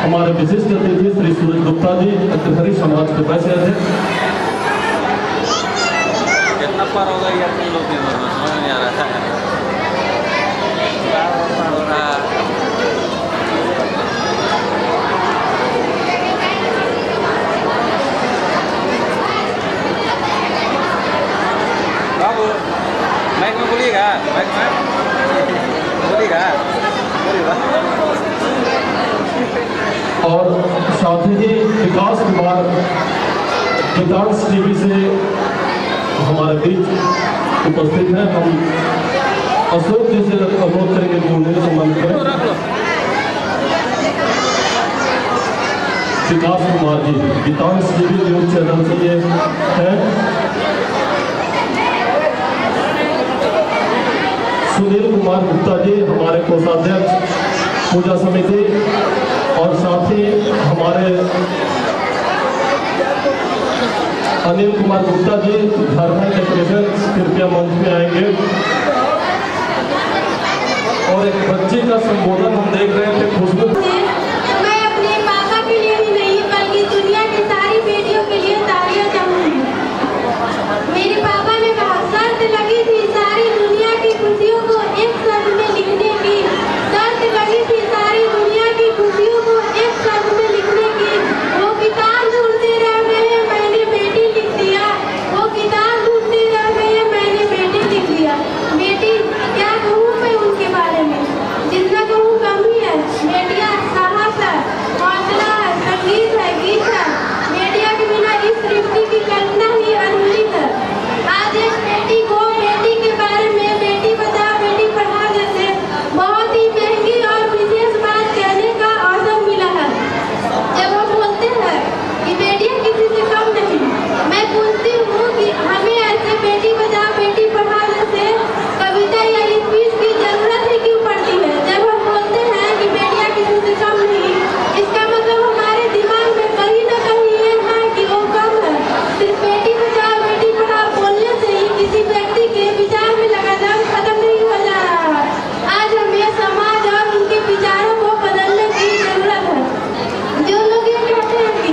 हमारे विशिष्ट अतिथि श्री सूरज गुप्ता जी अग्रहरी समाज के वैसे अध्यक्ष। कितना पार होगा यार, तुम लोग समझ नहीं आ रहा है। बाबू माइक में बोलिएगा, माइक में बोलिएगा, और साथ ही विकास कुमार विकास टीवी से हमारे बीच उपस्थित हैं। हम अशोक जी से अनुरोध करेंगे कि उन्हें सम्मानित करें। विकास कुमार जी विकास टीवी न्यूज चैनल से ये है। सुनील कुमार गुप्ता जी हमारे कोषाध्यक्ष पूजा समिति, और साथ ही हमारे अनिल कुमार गुप्ता जी झारखंड के प्रेसिडेंट कृपया मंच में आएंगे। और एक बच्ची का संबोधन हम देख रहे थे, खुशबू। मैं अपने पापा के लिए ही नहीं बल्कि दुनिया की सारी बेटियों के लिए तालियां चाहूंगी। मेरे पापा ने कहा शर्त लगी थी सारी दुनिया की खुशियों को एक शब्द में लिखने की, शर्त लगी थी सारी दुनिया की खुशियों को एक शब्द में लिखने की। वो किताब ढूंढते रह गए मैंने बेटी लिख दिया, वो किताब ढूंढते रह गए मैंने बेटी लिख दिया। बेटी क्या कहूँ मैं उनके बारे में, जितना कहूँ कम ही है। बेटियां साहस है, हौसला है, संगीत है, गीत है। बेटियां के बिना इस सृष्टि की कल्पना ही अधूरी है। आज एक बेटी को बेटी के बारे में बेटी बचाओ बेटी पढ़ाओ जैसे बहुत ही महंगी और विशेष बात कहने का अवसर मिला है। जब हम बोलते हैं कि बेटियां किसी से कम नहीं, मैं पूछती हूँ कि हमें ऐसे बेटी बचाओ बेटी पढ़ाओ जैसे कविता या स्पीच की जरूरत ही क्यों पड़ती है। जब हम बोलते हैं कि बेटियां किसी से कम नहीं, इसका मतलब हमारे दिमाग में कहीं न कहीं ये है कि वो कम है। सिर्फ बेटी बचाओ बेटी पढ़ाओ बोलने से ही किसी व्यक्ति के विचार में लगातार खत्म नहीं हो जा रहा है। आज हमें समाज और उनके विचारों को बदलने की जरूरत है। जो लोग ये कहते हैं कि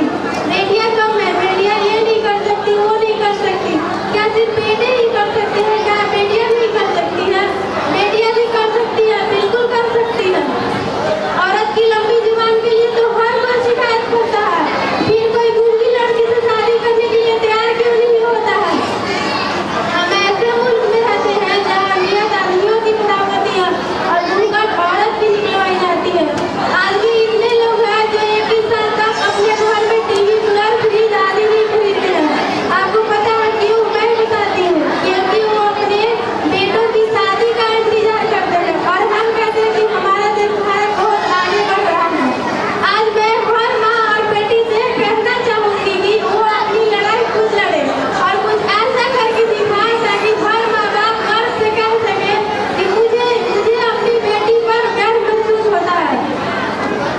बेटियां कम है, बेटियां ये नहीं कर सकती, वो नहीं कर सकती, क्या सिर्फ बेटे ही कर सकते हैं? क्या बेटियां नहीं कर सकती हैं? बेटियां भी कर सकती है, बिल्कुल कर सकती है। औरत की लंबी जुबान के लिए तो हर कोई शिकायत करता है, फिर कोई गूंगी लड़की से शादी करने के लिए तैयार क्यों नहीं होता है? हम ऐसे मुल्क में रहते हैं जहाँ नियत आदमियों की बराबरी है और घूंघट औरत की निकलवाई जाती है। आज भी इतने लोग हैं जो एक ही साल तक अपने घर में टीवी, कूलर, फ्रिज आदि नहीं खरीदते हैं। आपको पता है क्यों? मैं बताती हूँ। क्योंकि वो अपने बेटों की शादी का इंतजार करते हैं और हम कहते हैं कि हमारा देश भारत बहुत आगे बढ़ रहा है। आज मैं हर माँ और बेटी से कहना चाहूँगी कि वो अपनी लड़ाई खुद लड़े और कुछ ऐसा करके दिखाए ताकि हर माँ बाप गर्व से कह सके कि मुझे अपनी बेटी पर गर्व महसूस होता है।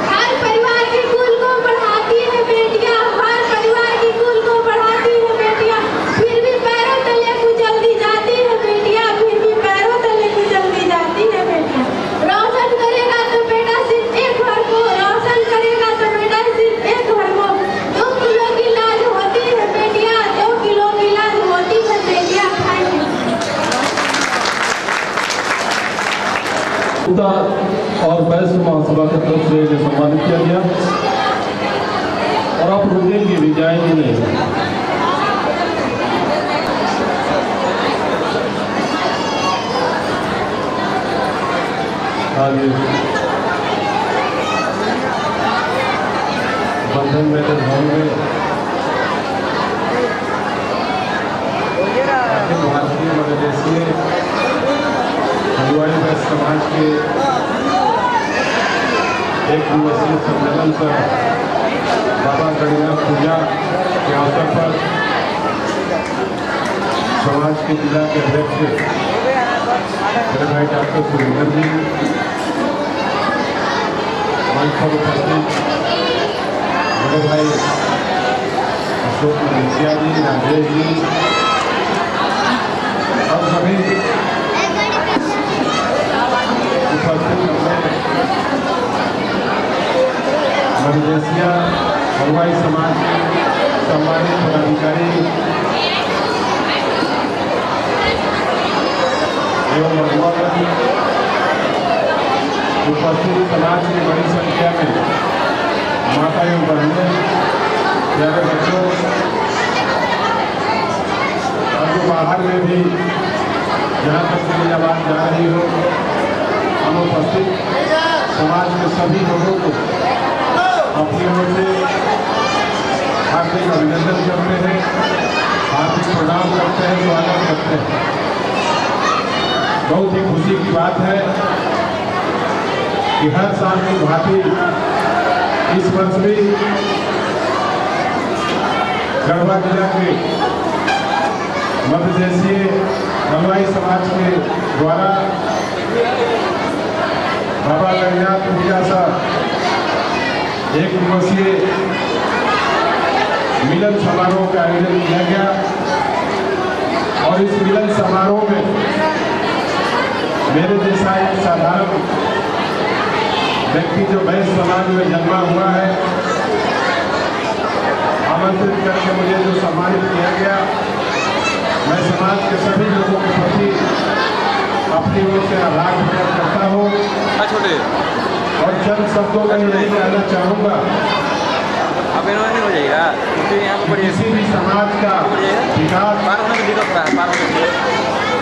हर परिवार के कुल को बढ़ाती है बेटियां, हर परिवार के कुल को बढ़ाती है बेटियां, फिर भी पैरों तले कुचलती जाती है बेटियां, फिर भी पैरों तले कुचलती जाती है बेटियां। रोशन करेगा तो बेटा सिर्फ एक घर को, रोशन करेगा तो बेटा सिर्फ एक घर को। 2 किलो की लाज होती है बेटियां, 2 किलो की लाज होती है बेटियां। और वैश्य महासभा की तरफ से इन्हें सम्मानित किया गया। और आप रुकेंगे भी, जाएंगे नहीं। आगे बंधन मैरिज हॉल में भारतीय मध्यदेशीय हलवाई वैश्य समाज के 1 दिवसीय सम्मेलन पर बाबा गणनाथ पूजा के अवसर पर समाज के जिला के अध्यक्ष मेरे भाई डॉक्टर सुरेंद्र जी, मंच पर उपस्थित मेरे भाई अशोक मलेशिया जी, राजेश जी और सभी उपस्थित मधेसिया हलवाई समाज के सम्मानित पदाधिकारी एवं अभिभावक, उपस्थित समाज की बड़ी संख्या में माता एवं बहनें, प्यारे बच्चों और जो बाहर में भी जहाँ तक मेरी आवाज़ जा रही हो, हम उपस्थित समाज के सभी लोगों को अपनी ओर से हार्दिक अभिनंदन करते हैं, हार्दिक प्रणाम करते हैं, स्वागत करते हैं। बहुत ही खुशी की बात है कि हर साल की भांति इस वर्ष भी गढ़वा जिला के मध्यदेशीय हलवाई समाज के द्वारा बाबा गणनाथ पूजा सा 1 दिवसीय मिलन समारोह का आयोजन किया गया और इस मिलन समारोह में मेरे जैसा एक साधारण व्यक्ति जो वैश्य समाज में जन्मा हुआ है, आमंत्रित करके मुझे जो सम्मानित किया गया, मैं समाज के सभी लोगों के प्रति अपनी ओर से आभार प्रकट करता हूँ और चंद शब्दों में यही कहना चाहूँगा, अब इन्होंने हो जाएगा क्योंकि यहाँ पर किसी भी समाज का विकास,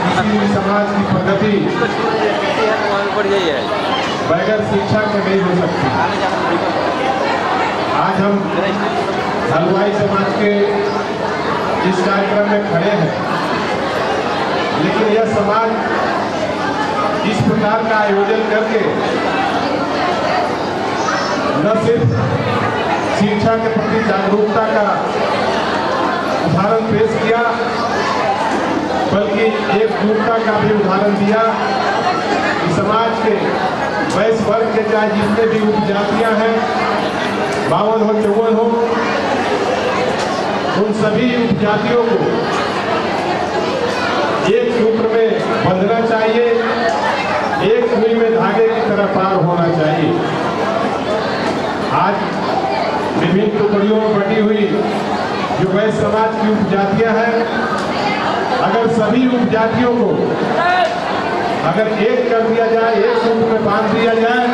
किसी भी समाज की प्रगति बगैर शिक्षा के नहीं हो सकती। आज हम हलवाई समाज के इस कार्यक्रम में खड़े हैं, लेकिन यह समाज इस प्रकार का आयोजन करके न सिर्फ शिक्षा के प्रति जागरूकता का उदाहरण पेश किया, बल्कि एकजुटता का भी उदाहरण दिया कि समाज के वैश्य वर्ग के चाहे जितने भी उपजातियां हैं, 52 हो 54 हो, उन सभी उपजातियों को एक सूत्र में बंधना चाहिए, एक सुई में धागे की तरह पार होना चाहिए। आज विभिन्न टुकड़ियों में बटी हुई जो वैश्य समाज की उपजातियां हैं, अगर सभी उपजातियों को अगर एक कर दिया जाए, एक सूत्र में बांध दिया जाए,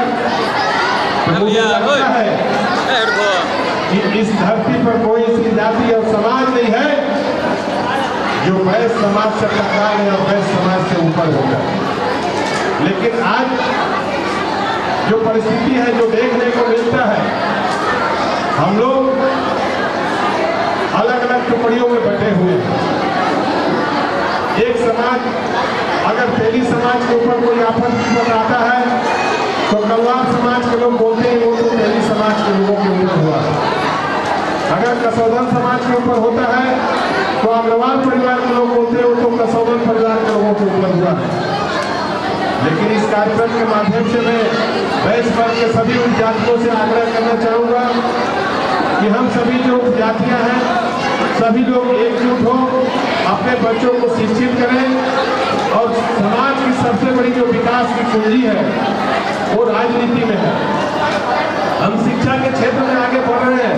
तो मुझे लगता है कि इस धरती पर कोई ऐसी जाति और समाज नहीं है जो वैश्य समाज से टकराए और वैश्य समाज से ऊपर होगा। लेकिन आज जो परिस्थिति है, जो देखने को मिलता है, हम लोग अलग अलग टुकड़ियों में बटे हुए हैं। एक समाज अगर तेली समाज के ऊपर कोई आफत आता है तो कलवार समाज के लोग बोलते हैं वो तो तेली समाज के लोगों के ऊपर हुआ। अगर कसौदन समाज के ऊपर होता है तो अग्रवाल परिवार के लोग बोलते हैं वो तो कसौदन परिवार के लोगों के ऊपर हुआ है। लेकिन इस कार्यक्रम के माध्यम से मैं वैश्य वर्ग के सभी उपजातियों से आग्रह करना चाहूँगा कि हम सभी जो उपजातियाँ हैं, सभी लोग एकजुट हो, अपने बच्चों को शिक्षित करें और समाज की सबसे बड़ी जो विकास की कुंजी है वो राजनीति में है। हम शिक्षा के क्षेत्र में आगे बढ़ रहे हैं,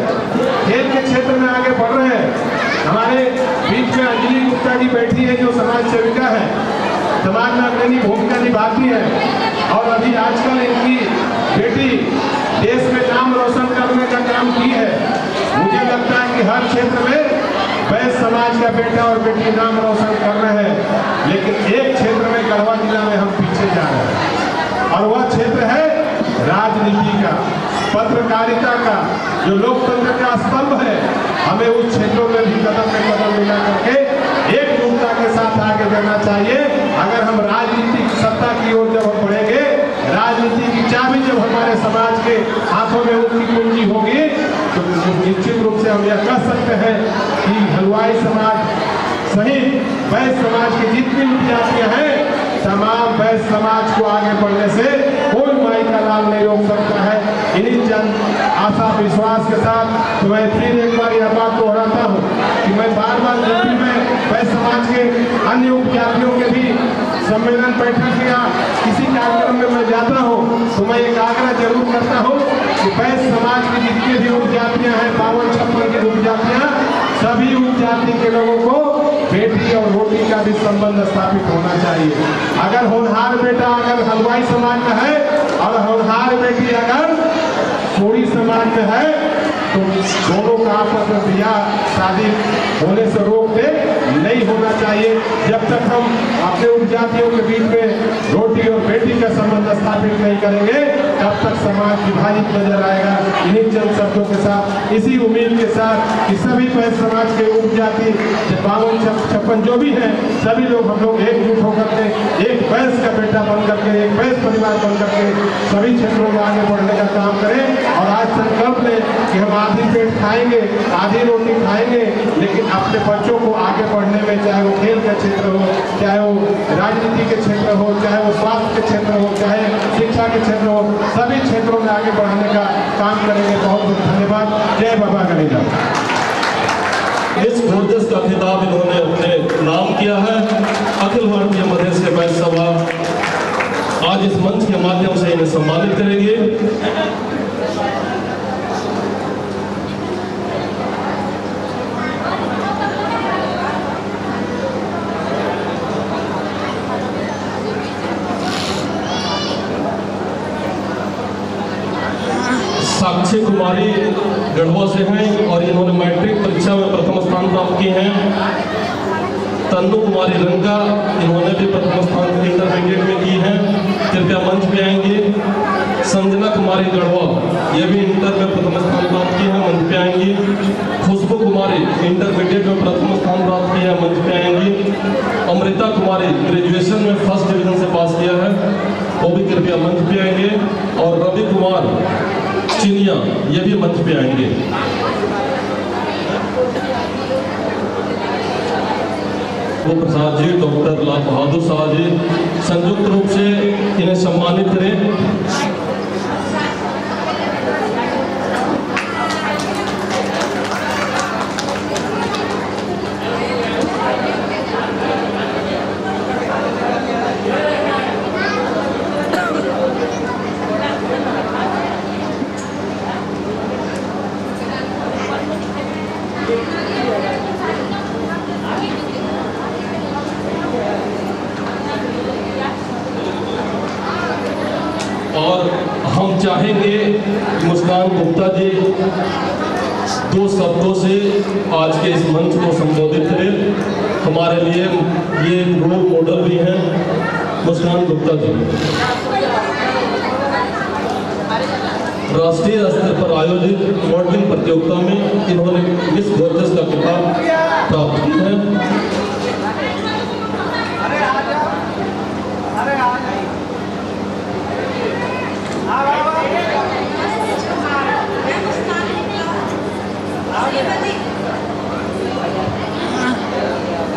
खेल के क्षेत्र में आगे बढ़ रहे हैं। हमारे बीच में अंजलि गुप्ता जी बैठी है जो समाज सेविका है, समाज में अग्रणी भूमिका निभाती है और अभी आजकल इनकी बेटी देश में नाम रोशन करने का काम की है। मुझे लगता है कि हर क्षेत्र में वैश्य समाज का बेटा और बेटी नाम रोशन कर रहे हैं, लेकिन एक क्षेत्र में गढ़वा जिला में हम पीछे जा रहे हैं और वह क्षेत्र है राजनीति का, पत्रकारिता का, जो लोकतंत्र का स्तंभ है। हमें उस क्षेत्रों में भी कदम में कदम मिला करके एकजुटता के साथ आगे बढ़ना चाहिए। अगर हम राजनीति की सत्ता की ओर जब हम बढ़ेंगे, राजनीति की चाबी जब हमारे समाज के हाथों में उनकी कुंजी होगी, तो निश्चित रूप से हम यह कह सकते हैं कि हलवाई समाज सहित वैश्य समाज की जितनी उपजातियां हैं, तमाम वैश्य समाज को आगे बढ़ने से कोई माई का लाल नहीं रोक सकता है। इन्हीं चंद आशा विश्वास के साथ तो मैं फिर एक बार यह बात दोहराता हूँ कि मैं बार बार यूपी में वैश्य समाज के अन्य उपजातियों के भी सम्मेलन बैठक या किसी कार्यक्रम में मैं जाता हूँ तो मैं एक आग्रह जरूर करता हूँ कि वैश्य समाज की जितनी भी उपजातियाँ हैं, 52-56 की उपजातियाँ, सभी उपजाति के लोगों को बेटी और रोटी का भी संबंध स्थापित होना चाहिए। अगर होनहार बेटा अगर हलवाई समाज में है और होनहार बेटी अगर सोड़ी समाज में है तो दोनों का आपस में ब्याह शादी होने से रोक दे नहीं होना चाहिए। जब तक हम अपने उपजातियों के बीच में रोटी और बेटी का संबंध स्थापित नहीं करेंगे तब तक समाज विभाजित नजर आएगा। इन्हीं चंद शब्दों के साथ, इसी उम्मीद के साथ कि सभी वैश्य समाज के उपजाति 52-56 जो भी हैं, सभी लोग हम लोग एकजुट होकर के एक वैश्य का बेटा बन करके, एक वैश्य परिवार बन करके सभी क्षेत्रों में आगे बढ़ने का काम करें। और आज संकल्प लें कि हम आधी पेट खाएंगे, आधी रोटी खाएंगे, लेकिन अपने बच्चों को आगे बढ़ने में, चाहे वो खेल का क्षेत्र हो, चाहे वो राजनीति के क्षेत्र हो, चाहे वो स्वास्थ्य के क्षेत्र हो, चाहे शिक्षा के क्षेत्र हो, सभी क्षेत्रों में आगे बढ़ाने का काम करेंगे। बहुत बहुत धन्यवाद। जय बाबा गणेश। इस प्रोजेक्ट का खिताब इन्होंने अपने नाम किया है। अखिल भारतीय मधेश के वैश्य सभा आज इस मंच के माध्यम से इन्हें सम्मानित करेगी। साक्षी कुमारी गढ़वा से हैं और इन्होंने मैट्रिक परीक्षा में प्रथम स्थान प्राप्त किए हैं। तन्नू कुमारी रंगा, इन्होंने भी प्रथम स्थान इंटरमीडिएट में की है, कृपया मंच पे आएंगे। संजना कुमारी गढ़वा, ये भी इंटर में प्रथम स्थान प्राप्त की है, मंच पे आएंगी। खुशबू कुमारी इंटरमीडिएट में प्रथम स्थान प्राप्त किया है, मंच पे आएंगी। अमृता कुमारी ग्रेजुएशन में फर्स्ट डिवीजन से पास किया है, वो भी कृपया मंच पे आएंगे। और रवि कुमार चिनिया, ये भी मंच पे आएंगे। वो प्रसाद जी, डॉक्टर लाल बहादुर साहब जी संयुक्त रूप से इन्हें सम्मानित करें। और हम चाहेंगे मुस्कान गुप्ता जी 2 शब्दों से आज के इस मंच को संबोधित करें। हमारे लिए ये रोल मॉडल भी हैं। मुस्कान गुप्ता जी राष्ट्रीय स्तर पर आयोजित मॉडलिंग प्रतियोगिता में इन्होंने मिस गॉर्जियस का खिताब प्राप्त किया है।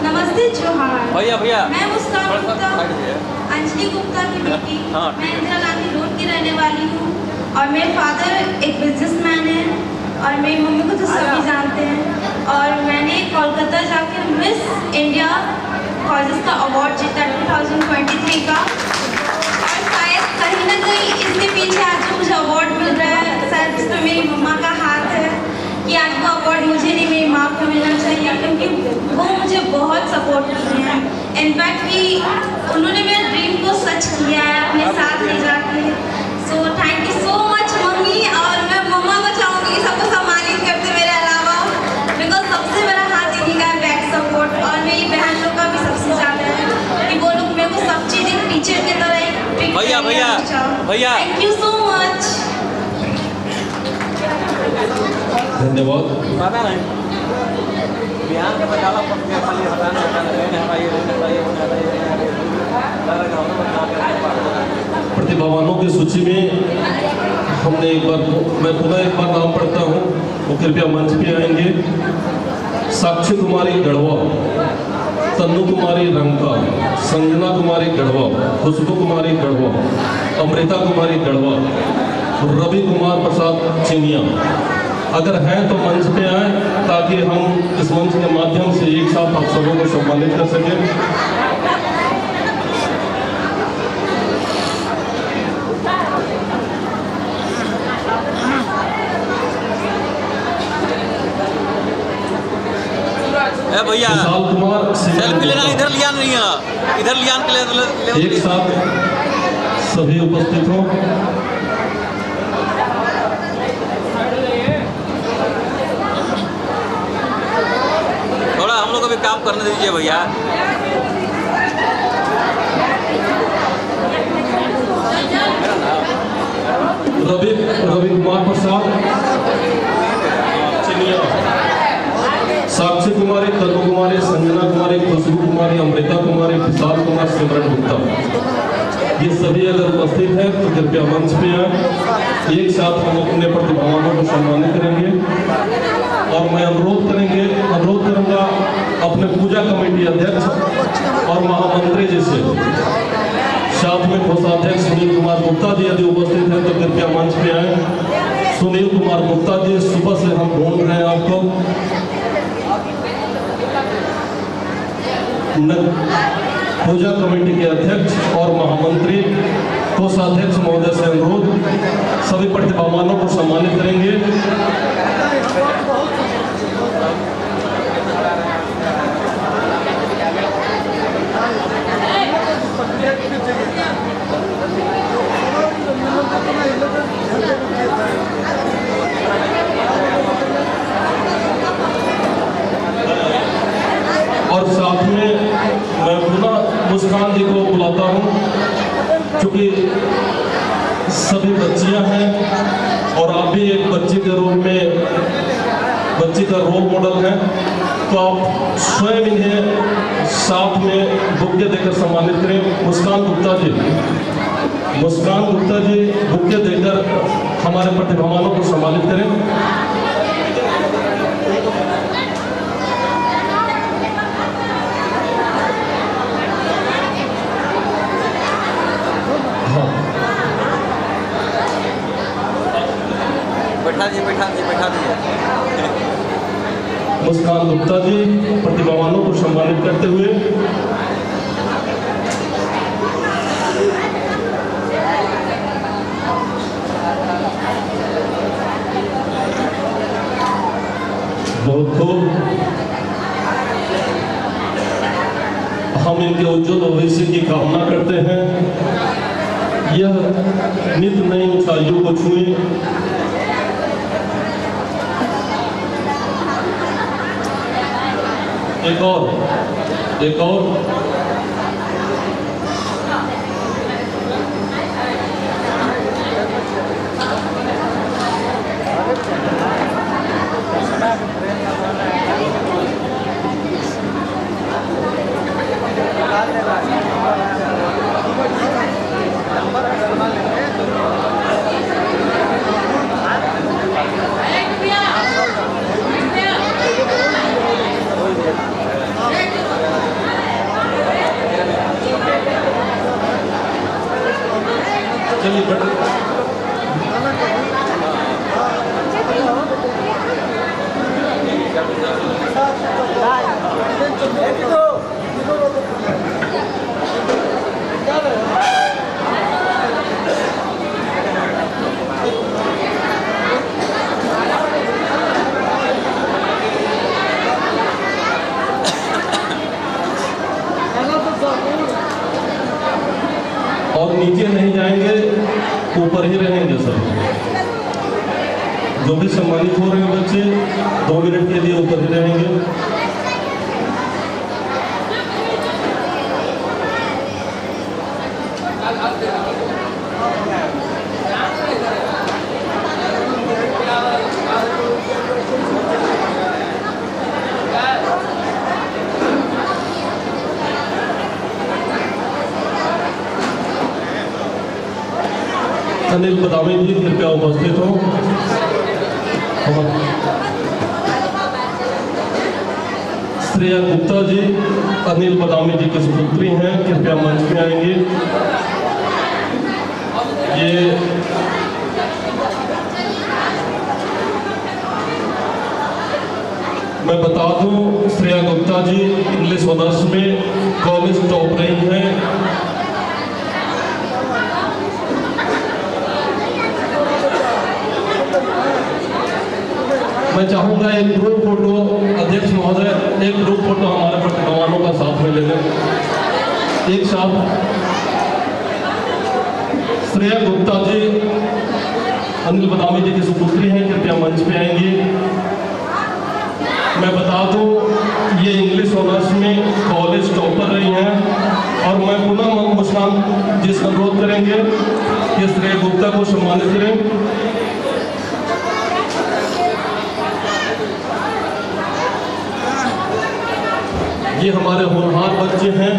नमस्ते जोहार। भैया मैं मुस्कान गुप्ता, अंजलि गुप्ता की बेटी। हाँ, मैं इंदिरा गांधी रोड की रहने वाली हूँ और मेरे फादर एक बिजनेसमैन है और मेरी मम्मी को तो सभी जानते हैं। और मैंने कोलकाता जाकर मिस इंडिया कॉलेज का अवार्ड जीता 2023 का। और शायद कहीं ना कहीं इसके पीछे आज जो मुझे अवार्ड मिल रहा है, शायद इसमें मेरी मम्मा का हाथ है कि आज वो अवार्ड मुझे नहीं, मेरी माँ को मिलना चाहिए, क्योंकि वो मुझे बहुत सपोर्ट करते हैं। इनफैक्ट कि उन्होंने मेरे ड्रीम को सच किया है अपने साथ ले जाके। So thank you so much mummy. और मैं मम्मा को चाहूँगी कि सबको सम्मानित करते मेरे अलावा, बिकॉज सबसे बड़ा हाथ इन्हीं का बैक सपोर्ट। और मेरी बहन लोग का भी सबसे ज़्यादा है कि वो लोग मेरे को सब चीज़ एक टीचर की तरह भैया थैंक यू सो मच। धन्यवाद। पता नहीं बिहार के बचाला पक्के खाली हटाने प्रतिभावानों की सूची में हमने मैं पुनः एक बार नाम पढ़ता हूँ, वो कृपया मंच पे आएंगे। साक्षी कुमारी गढ़वा, तन्नू कुमारी रंका, संजना कुमारी गढ़वा, खुशबू कुमारी गढ़वा, अमृता कुमारी गढ़वा, रवि कुमार प्रसाद चिनिया। अगर हैं तो मंच पे आए ताकि हम इस मंच के माध्यम से एक साथ आप सबों को सम्मानित कर सकें। ए भैया विशाल कुमार सेल्फी लेना इधर लिया नहीं है, इधर लिया के ले एक साथ सभी उपस्थित हों। थोड़ा हम लोग को भी काम करने दीजिए भैया। रवि कुमार प्रसाद, चिनिया, साक्षी कुमारी, तनु कुमारी, संजना कुमारी, खुशबू कुमारी, अमृता कुमारी, विशाल कुमार, सिमरन गुप्ता, ये सभी अगर उपस्थित हैं तो कृपया मंच पे आए। एक साथ हम अपने प्रतिभावानों को सम्मानित करेंगे और मैं अनुरोध करूंगा अपने पूजा कमेटी अध्यक्ष और महामंत्री जी से, साथ में कोषाध्यक्ष सुनील कुमार गुप्ता जी यदि उपस्थित हैं तो कृपया मंच पे आए। सुनील कुमार गुप्ता जी, सुबह से हम ढूंढ रहे हैं आपको। पूजा कमेटी के अध्यक्ष और महामंत्री कोषाध्यक्ष महोदय से अनुरोध, सभी प्रतिभावानों को सम्मानित करेंगे। और साथ में मैं पुनः मुस्कान जी को बुलाता हूँ, क्योंकि सभी बच्चियाँ हैं और आप भी एक बच्ची के रूप में बच्ची का रोल मॉडल है, तो आप स्वयं इन्हें साथ में बुके देकर सम्मानित करें। मुस्कान गुप्ता जी बुके देकर हमारे प्रतिभावानों को सम्मानित करें। बैठा दीजिए। मुस्कान गुप्ता जी प्रतिभावानों को सम्मानित करते हुए बहुत खूब, हम इनके उज्जवल भविष्य की कामना करते हैं। यह नित नई ऊंचाइयों को छुए, एक और और नीचे नहीं जाएंगे, ऊपर ही रहेंगे सब। जो भी सम्मानित हो रहे हैं बच्चे 2 मिनट के लिए ऊपर ही रहेंगे। अनिल बदामी जी कृपया उपस्थित हो। श्रेया गुप्ता जी अनिल बदामी जी की सुपुत्री हैं, कृपया मंच पे आएंगे। ये मैं बता दूं, श्रेया गुप्ता जी इंग्लिश ऑनर्स में कॉलेज टॉप रही हैं। मैं चाहूंगा एक ग्रुप फोटो अध्यक्ष महोदय एक ग्रुप फोटो हमारे पटवानों का साथ में ले लें। एक साथ श्रेया गुप्ता जी अनिल बदामी जी की सुपुत्री हैं, कृपया मंच पे आएंगी। मैं बता दूं ये इंग्लिश ऑनर्स में कॉलेज टॉपर रही हैं और मैं पुनः मुस्कान जी से अनुरोध करेंगे कि श्रेया गुप्ता को सम्मानित करें। ये हमारे होनहार बच्चे हैं,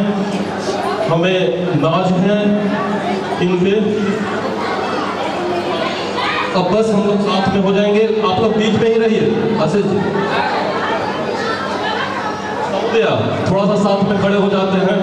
हमें नाज है इन पे। अब बस हम लोग साथ में हो जाएंगे, आप लोग बीच में ही रहिए। आशीष जी थोड़ा सा साथ में खड़े हो जाते हैं।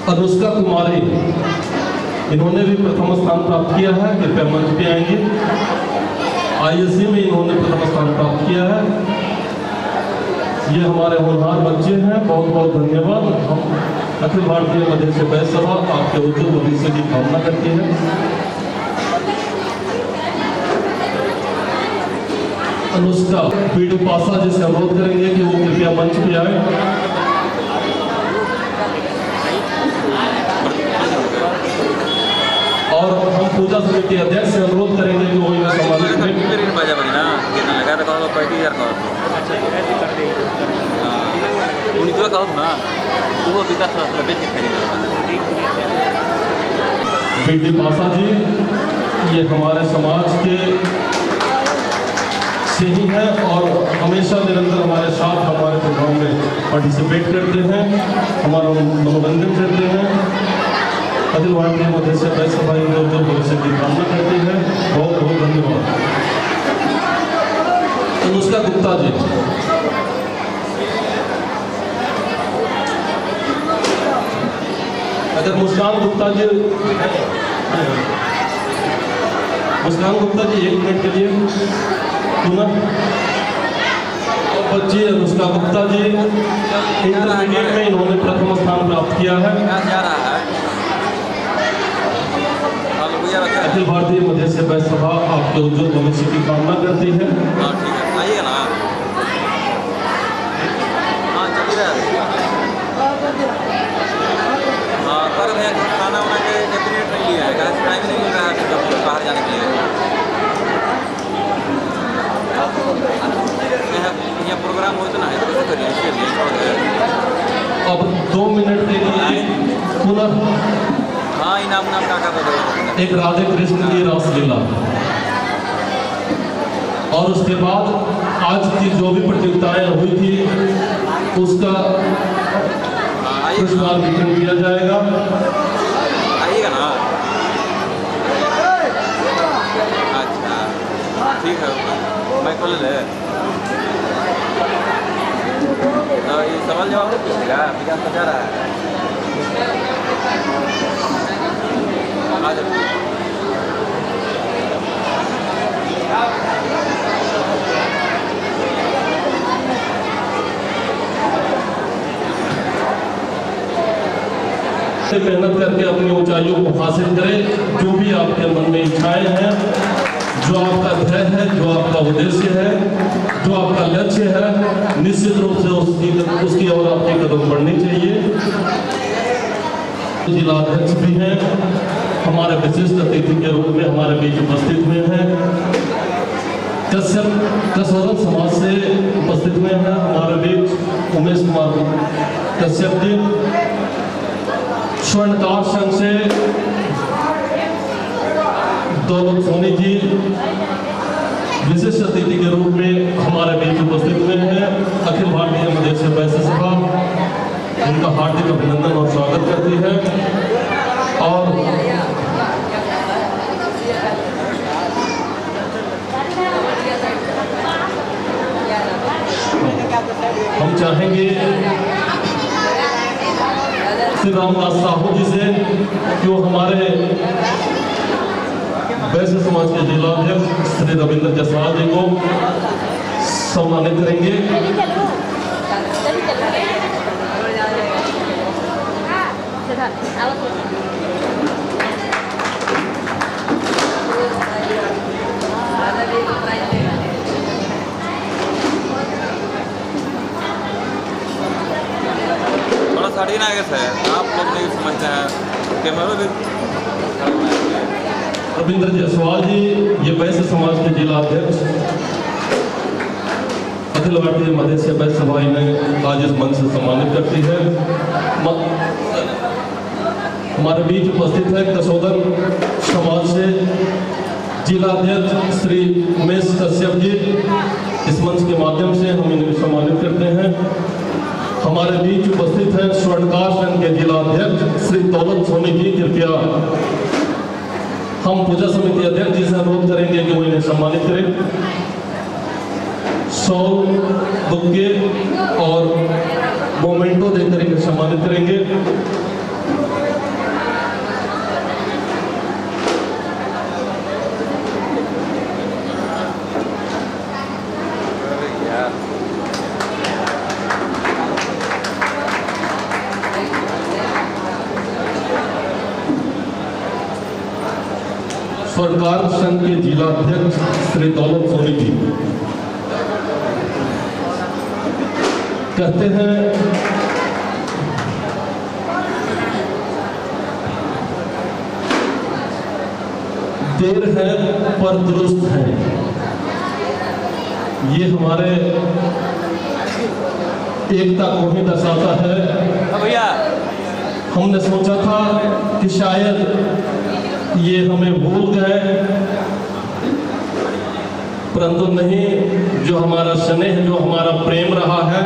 अनुष्का कुमारी इन्होंने भी प्रथम स्थान प्राप्त किया है, कृपया मंच पे आएंगे। ISC में इन्होंने प्रथम स्थान प्राप्त किया है। ये हमारे होनहार बच्चे हैं, बहुत बहुत धन्यवाद। हम अखिल भारतीय मध्य बैच सभा आपके उज्जवल भविष्य की कामना करते हैं। अनुष्का पीडी पासा जी से अनुरोध करेंगे कि वो कृपया मंच पे आए। और हम पूजा समिति अध्यक्ष से अनुरोध करेंगे कि वो इन्हें सम्मानित करें। पीडी पासा जी ये हमारे समाज के से ही हैं और हमेशा निरंतर हमारे साथ हमारे प्रोग्राम में पार्टिसिपेट करते हैं, हमारा मनोरंजन करते हैं। अखिल भारतीय मध्य बैच सभा उज्जवल भविष्य की कामना करती है। बहुत बहुत धन्यवाद। अनुष्का गुप्ता जी अगर मुस्कान गुप्ता जी 1 मिनट के लिए सुना। बच्ची अनुष्का गुप्ता जी इंटरमीडिएट में इन्होंने प्रथम स्थान प्राप्त किया है। अखिल भारतीय मध्य बैच सभा आपके उज्जवल भविष्य की कामना करती है। आइएगा ना। हाँ चलिए हाँ कर भैया खाना वाना के कैबिनेट नहीं लिया है, टाइम नहीं मिल रहा है बाहर जाने के लिए। यहाँ प्रोग्राम हो ना है तो कैसे करिए, इसलिए अब 2 मिनट के लिए पुनः हाँ इनाम नाम का एक राधे कृष्ण की रासलीला और उसके बाद आज की जो भी प्रतियोगिताएं हुई थी उसका पुरस्कार वितरण किया जाएगा। आइएगा ना। अच्छा ठीक है, मैं खोल ले। ये सवाल जवाब तो पूछेगा, विकास तो जा रहा है। मेहनत करके अपनी ऊंचाइयों को हासिल करें। जो भी आपके मन में इच्छाएं हैं, जो आपका ध्येय है, जो आपका उद्देश्य है, जो आपका लक्ष्य है, निश्चित रूप से उसकी ओर आपके कदम बढ़नी चाहिए। जिला अध्यक्ष भी हैं, हमारे विशिष्ट अतिथि के रूप में हमारे बीच उपस्थित हुए हैं। कसौरत समाज से उपस्थित हुए हैं हमारे बीच उमेश कुमार कश्यप जी। स्वर्णकार संघ से दौलत सोनी जी विशिष्ट अतिथि के रूप में हमारे बीच उपस्थित हुए हैं। अखिल भारतीय मध्य बैच सभा उनका हार्दिक अभिनंदन और स्वागत करती है। और हम चाहेंगे श्री रामदास साहू जी से जो हमारे वैश्य समाज के जिला अध्यक्ष श्री रविंद्र जायसवाल जी को सम्मानित करेंगे। थोड़ा साड़ी ना आगे से आप लोग नहीं समझते हैं कैमरा भी रविंद्र जायसवाल जी ये वैश्य समाज के जिला अध्यक्ष अखिल भारतीय मधेसी वैश्य सभा में आज इस मंच से सम्मानित करती है। हमारे बीच उपस्थित है कसौदन समाज से जिला अध्यक्ष श्री उमेश कश्यप जी। इस मंच के माध्यम से हम इन्हें सम्मानित करते हैं। हमारे बीच उपस्थित है स्वर्णकार संघ के जिला अध्यक्ष श्री दौलत सोनी जी। कृपया हम पूजा समिति अध्यक्ष जी से अनुरोध करेंगे कि वो इन्हें सम्मानित करें। शॉल, बुक्के और मोमेंटो देकर इन्हें सम्मानित करेंगे। स्वर्णकार संघ के जिला अध्यक्ष श्री दौलत सोनी जी कहते हैं देर है पर दुरुस्त है। ये हमारे एकता को ही दर्शाता है। भैया हमने सोचा था कि शायद ये हमें भूल गए, परंतु नहीं। जो हमारा स्नेह, जो हमारा प्रेम रहा है,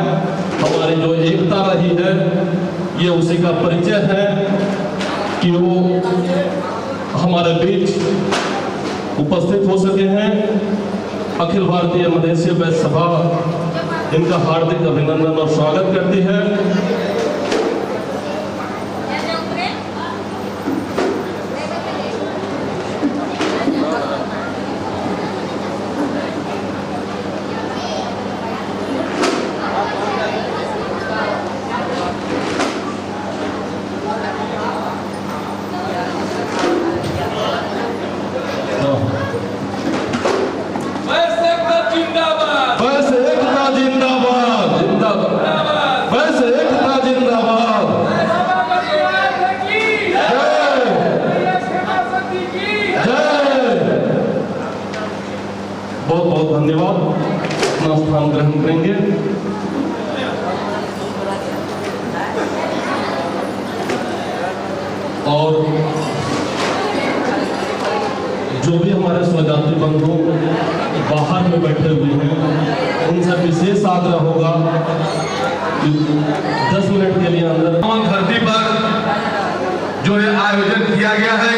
हमारी जो एकता रही है, ये उसी का परिचय है कि वो हमारे बीच उपस्थित हो सके हैं। अखिल भारतीय मधेसी वैश्य सभा इनका हार्दिक अभिनंदन और स्वागत करती है। बहुत बहुत धन्यवाद। अपना स्थान ग्रहण करेंगे। और जो भी हमारे स्वजाति बंधु बाहर में बैठे हुए हैं, उनसे विशेष आग्रह होगा कि 10 मिनट के लिए अंदर धरती पर जो है आयोजन किया गया है,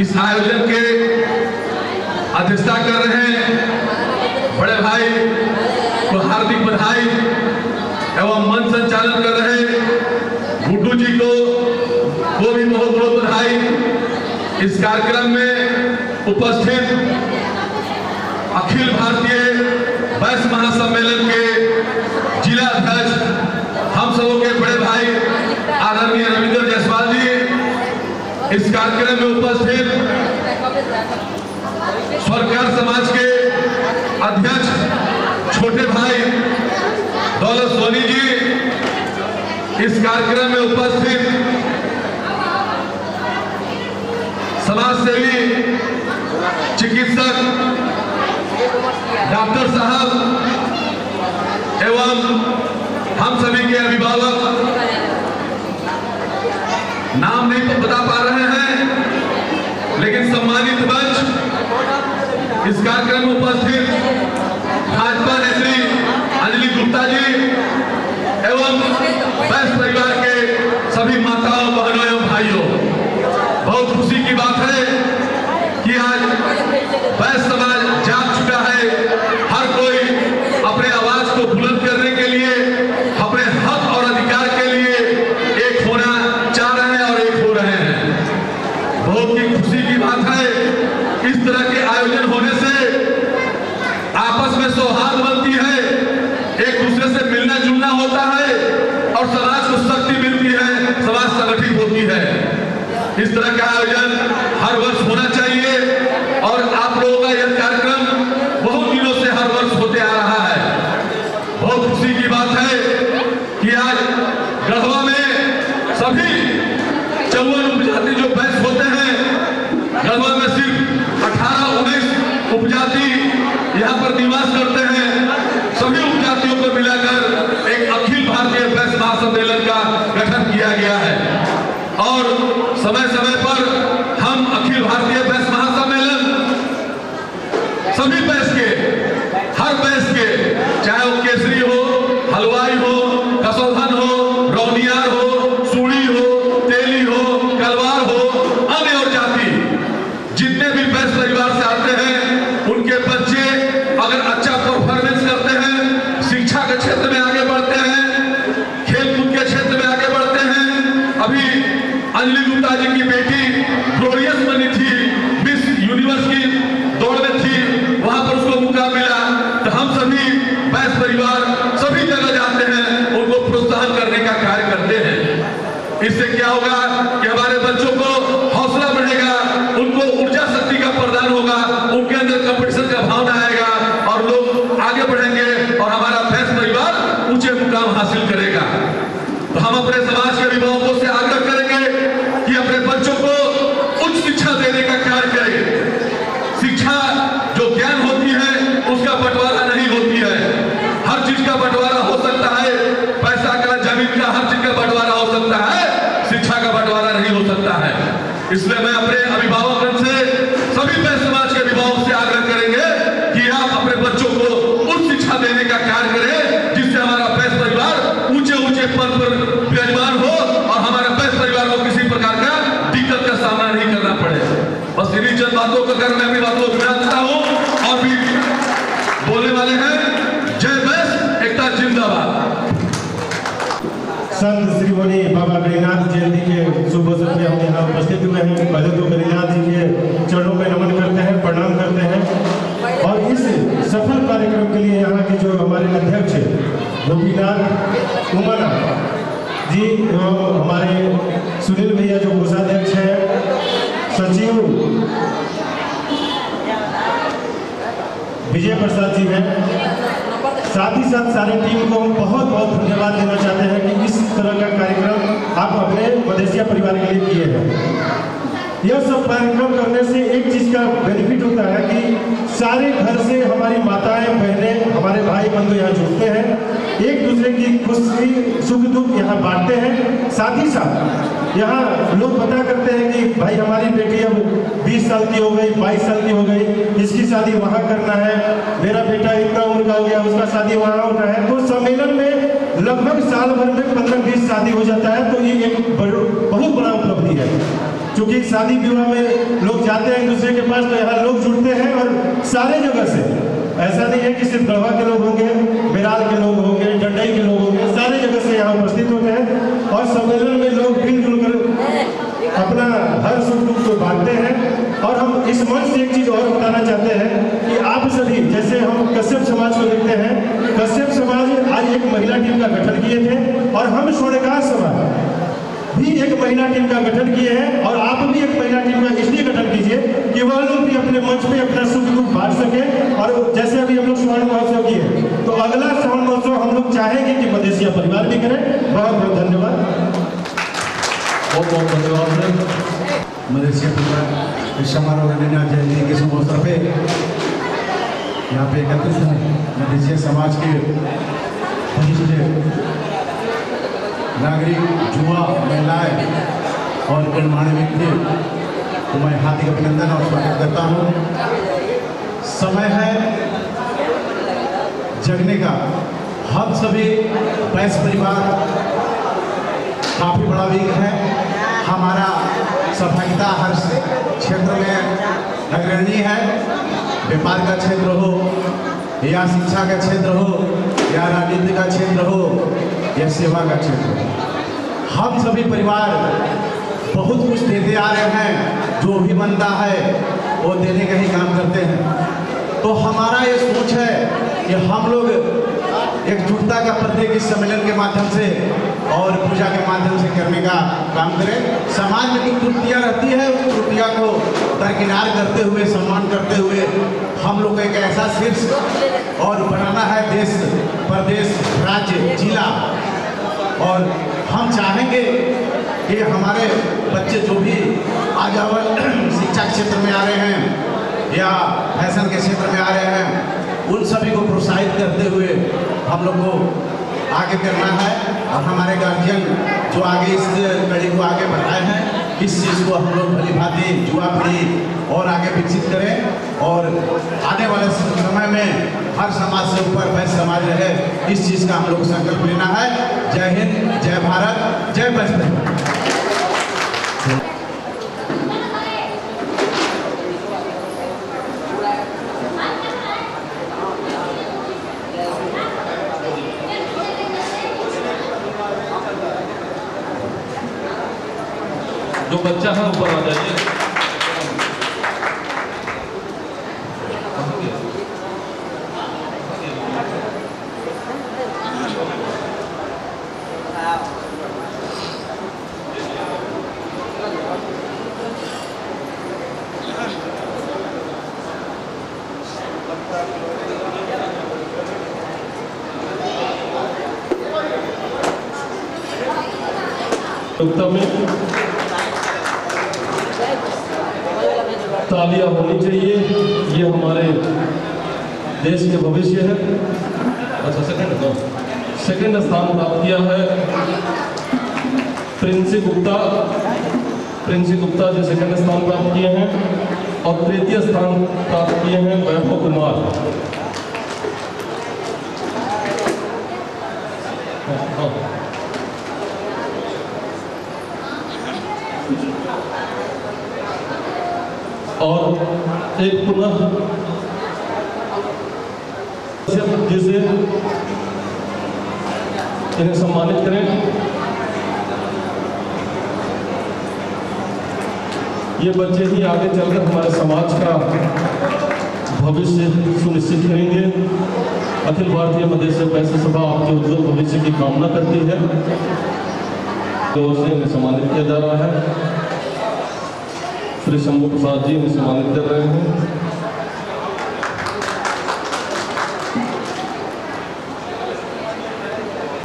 इस आयोजन के अध्यक्षता कर रहे हैं बड़े भाई को हार्दिक बधाई एवं मंच संचालन कर रहे गुड्डू जी को भी बहुत बहुत बधाई। इस कार्यक्रम में उपस्थित अखिल भारतीय वैश्य महासम्मेलन के जिला अध्यक्ष हम सबों के बड़े भाई आदरणीय रविंद्र जायसवाल जी, इस कार्यक्रम में उपस्थित स्वर्णकार समाज के अध्यक्ष छोटे भाई दौलत सोनी जी, इस कार्यक्रम में उपस्थित समाज सेवी चिकित्सक डॉक्टर साहब एवं हम सभी के अभिभावक, नाम नहीं बता पा रहे हैं लेकिन सम्मानित मंच, इस कार्यक्रम में उपस्थित भाजपा नेत्री अंजलि गुप्ता जी एवं वैश्य परिवार के सभी माताओं, बहनों एवं भाइयों, बहुत खुशी की बात है कि आज वैश्य समाज जाग चुका है। हर कोई अपने आवाज को बुलंद करने के लिए, अपने हक और अधिकार के लिए एक होना चाह रहे हैं और एक हो रहे हैं। बहुत ही खुशी की बात है। इस तरह के आयोजन होने से आपस में और समाज को शक्ति मिलती है, समाज संगठित होती है। इस तरह का आयोजन हर वर्ष होना चाहिए और आप लोगों का यह कार्यक्रम बहुत दिनों से हर वर्ष होते आ रहा है। बहुत खुशी की बात है कि आज गढ़वा में सभी 54 उपजाति जो बैच होते हैं, गढ़वा में सिर्फ 18-19 उपजाति यहाँ पर निवास करते हैं। सभी उपजातियों को मिलाकर एक अखिल भारतीय प्रेस महासम्मेलन का गठन किया गया है और समय समय पर हम अखिल भारतीय प्रेस महासम्मेलन सभी प्रेस के, हर प्रेस के, चाहे वो केसरी हो, हलवाई हो, कसौधन हो, रौनियार हो, सूड़ी हो, तेली हो, कलवार हो, अन्य और जाति जितने भी प्रेस परिवार से आते हैं, उनके बच्चे अगर अच्छा परफॉर्मेंस करते हैं, शिक्षा के क्षेत्र में आगे बढ़ते हैं, खेलकूद के क्षेत्र में आगे बढ़ते हैं। अभी अंजलि गुप्ता जी की बेटी ग्लोरियस बनी थी, मिस यूनिवर्स की दौड़ में थी, वहां पर उसको मौका मिला। तो हम सभी बैस परिवार सभी जगह जाते हैं, उनको प्रोत्साहन करने का कार्य करते हैं। इससे क्या होगा कि हमारे बच्चों को हौसला बढ़ेगा, उनको ऊर्जा शक्ति का प्रदान होगा, उनके अंदर कंपटीशन का भावना आएगा और लोग आगे बढ़ेंगे और हमारा बैस परिवार ऊंचे मुकाम हासिल करेगा। तो हम अपने समाज के अभिभावकों से आग्रह करेंगे कि अपने बच्चों को उच्च शिक्षा देने का कार्य करें। शिक्षा जो ज्ञान होती है उसका बंटवारा नहीं होती है। हर चीज का बंटवारा हो सकता है, पैसा का, जमीन का, हर चीज का बंटवारा हो सकता है, शिक्षा का बंटवारा नहीं हो सकता है। इसलिए मैं अपने अभिभावकों से, सभी प्रेस समाज के अभिभावक से आग्रह करेंगे कि आप अपने बच्चों को उच्च शिक्षा देने का कार्य करें, जिससे हमारा प्रेस परिवार ऊंचे ऊंचे पद पर विराजमान हो और हमारे प्रेस परिवार को किसी प्रकार का दिक्कत का सामना नहीं करना पड़े। बस इन्हीं चंद बातों को कर मैं अपनी बातों को विराजता हूँ और भी बोलने वाले हैं। जय प्रेस, एकता जिंदाबाद। संत श्री मुनि बाबा गरीनाथ जयंती के शुभ अवसर में हम यहाँ उपस्थित हुए हैं। पहले तो गरीनाथ जी के चरणों में नमन करते हैं, प्रणाम करते हैं और इस सफल कार्यक्रम के लिए यहाँ के जो हमारे अध्यक्ष गोपीनाथ उमना जी एवं हमारे सुनील भैया जो कोषाध्यक्ष हैं, सचिव विजय प्रसाद जी हैं, साथ ही साथ सारे टीम को हम बहुत बहुत धन्यवाद देना चाहते हैं कि इस तरह का कार्यक्रम आप अपने मदेशिया परिवार के लिए किए हैं। यह सब कार्यक्रम करने से एक चीज का बेनिफिट होता है कि सारे घर से हमारी माताएं, बहनें, हमारे भाई बंधु यहाँ जुड़ते हैं, एक दूसरे की खुशी सुख दुख यहाँ बांटते हैं। साथ ही साथ यहाँ लोग पता करते हैं कि भाई हमारी बेटी अब 20 साल की हो गई, 22 साल की हो गई, इसकी शादी वहाँ करना है, मेरा बेटा इतना उम्र का हो गया, उसका शादी वहाँ होना है। तो सम्मेलन में लगभग साल भर में 15-20 शादी हो जाता है। तो ये एक बहुत बड़ा उपलब्धि है, क्योंकि शादी विवाह में लोग जाते हैं एक दूसरे के पास, तो यहाँ लोग जुड़ते हैं और सारे जगह से, ऐसा नहीं है कि सिर्फ गढ़वा के लोग होंगे, बेराल के लोग होंगे, डंडई के लोग होंगे, सारे जगह से यहाँ उपस्थित होते हैं और सम्मेलन में लोग मिलजुल कर अपना हर सुख दुख को बांटते हैं। और हम इस मंच से एक चीज और बताना चाहते हैं कि आप सभी, जैसे हम कश्यप समाज को देखते हैं, कश्यप समाज आज एक महिला टीम का गठन किए थे और हम स्वर्णकार समाज भी एक महिला टीम का गठन किए हैं और आप भी एक महिला टीम का इसलिए गठन कीजिए कि वह लोग भी अपने मंच पे अपना सुख दुख बांट सके। और जैसे अभी हम लोग स्वर्ण महोत्सव किए, तो अगला स्वर्ण महोत्सव हम लोग चाहेंगे कि मदेशिया परिवार भी करें। बहुत बहुत धन्यवाद। बहुत बहुत धन्यवाद सर। मदेशिया परिवार इस समारोह गरीनाथ जयंती के शुभ अवसर पे यहाँ पे एकत्रित हैं मदेशिया समाज के नागरिक, युवा, महिलाएं और गणमान्य व्यक्ति को मैं हार्दिक अभिनंदन और स्वागत करता हूँ। समय है जगने का। हम सभी प्रेस परिवार काफ़ी बड़ा वीक है। हमारा सहभागिता हर क्षेत्र में अग्रणी है, व्यापार का क्षेत्र हो या शिक्षा का क्षेत्र हो या राजनीति का क्षेत्र हो या सेवा का क्षेत्र हो। हम सभी परिवार बहुत कुछ देते आ रहे हैं, जो भी बनता है वो देने का ही काम करते हैं। तो हमारा ये सोच है कि हम लोग एकजुटता का प्रतीक इस सम्मेलन के माध्यम से और पूजा के माध्यम से करने का काम करें। समाज में जो त्रुटियाँ रहती है उस त्रुटियाँ को दरकिनार करते हुए, सम्मान करते हुए हम लोग को एक ऐसा शीर्ष और बनाना है देश, प्रदेश, राज्य, जिला। और हम चाहेंगे कि हमारे बच्चे जो भी आज शिक्षा क्षेत्र में आ रहे हैं या फैशन के क्षेत्र में आ रहे हैं, उन सभी को प्रोत्साहित करते हुए हम लोग को आगे करना है। और हमारे गार्जियन जो आगे इस कड़ी को आगे बढ़ाए हैं, इस चीज़ को हम लोग भली भांति युवा पीढ़ी और आगे विकसित करें और आने वाले समय में हर समाज से ऊपर वैश्य समाज रहे, इस चीज़ का हम लोग संकल्प लेना है। जय हिंद, जय भारत, जय वेस्ट बंगाल। जो बच्चा है ऊपर आ जाइए। में तालियां होनी चाहिए, ये हमारे देश के भविष्य है। अच्छा, सेकंड स्थान प्राप्त किया है प्रिंसी गुप्ता जी सेकंड स्थान प्राप्त किए हैं और तृतीय स्थान प्राप्त किए हैं वैभव कुमार। और एक पुनः जिसे इन्हें सम्मानित करें। ये बच्चे ही आगे चलकर हमारे समाज का भविष्य सुनिश्चित करेंगे। अखिल भारतीय मदेशी वैश्य सभा आपके उज्जवल भविष्य की कामना करती है। तो उसे इन्हें सम्मानित किया जा रहा है। श्री शंभू प्रसाद जी इन्हें सम्मानित कर रहे हैं।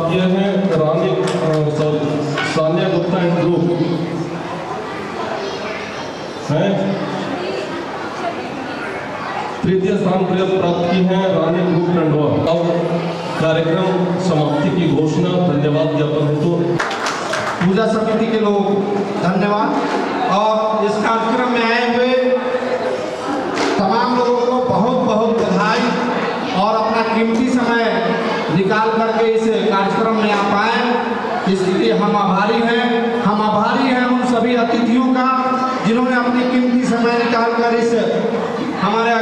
ये हैं सानिया गुप्ता एंड ग्रुप हैं। तृतीय स्थान प्राप्त की है रानी ग्रुप टंडवा। अब कार्यक्रम समाप्ति की घोषणा। धन्यवाद ज्ञापन हेतु पूजा समिति के लोग धन्यवाद। और इस कार्यक्रम में आए हुए तमाम लोगों को बहुत बहुत बधाई और अपना कीमती समय निकाल करके इस कार्यक्रम में आ पाए, इसके लिए हम आभारी हैं। हम आभारी हैं उन सभी अतिथियों का जिन्होंने अपनी कीमती समय निकाल कर इस हमारे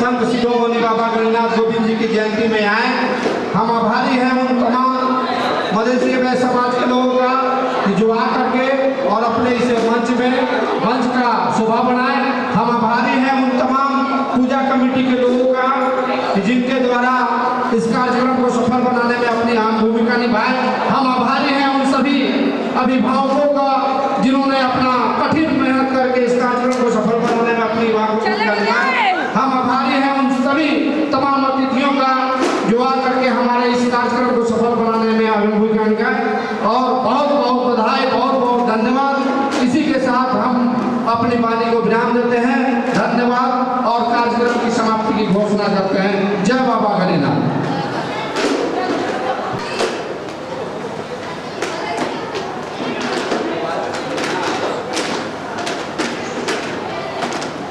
संत शिरोमणि बाबा गणनाथ गोविंद जी की जयंती में आए। हम आभारी हैं उन तमाम मदेशी वैश्य समाज के लोगों का कि जो आ करके और अपने इस मंच का शोभा बनाए। हम आभारी हैं उन तमाम पूजा कमेटी के लोगों का जिनके द्वारा इस कार्यक्रम को सफल बनाने में अपनी अहम भूमिका निभाए। हम आभारी हैं उन सभी अभिभावकों का जिन्होंने अपना कठिन मेहनत करके इस कार्यक्रम को सफल बनाने में अपनी भूमिका निभाई। हम आभारी हैं उन सभी तमाम अतिथियों का जो आ करके हमारे इस कार्यक्रम को सफल बनाने में अहम भूमिका निभाई। और बहुत बहुत बधाई, बहुत बहुत धन्यवाद। इसी के साथ हम अपनी वाणी को विराम देते हैं।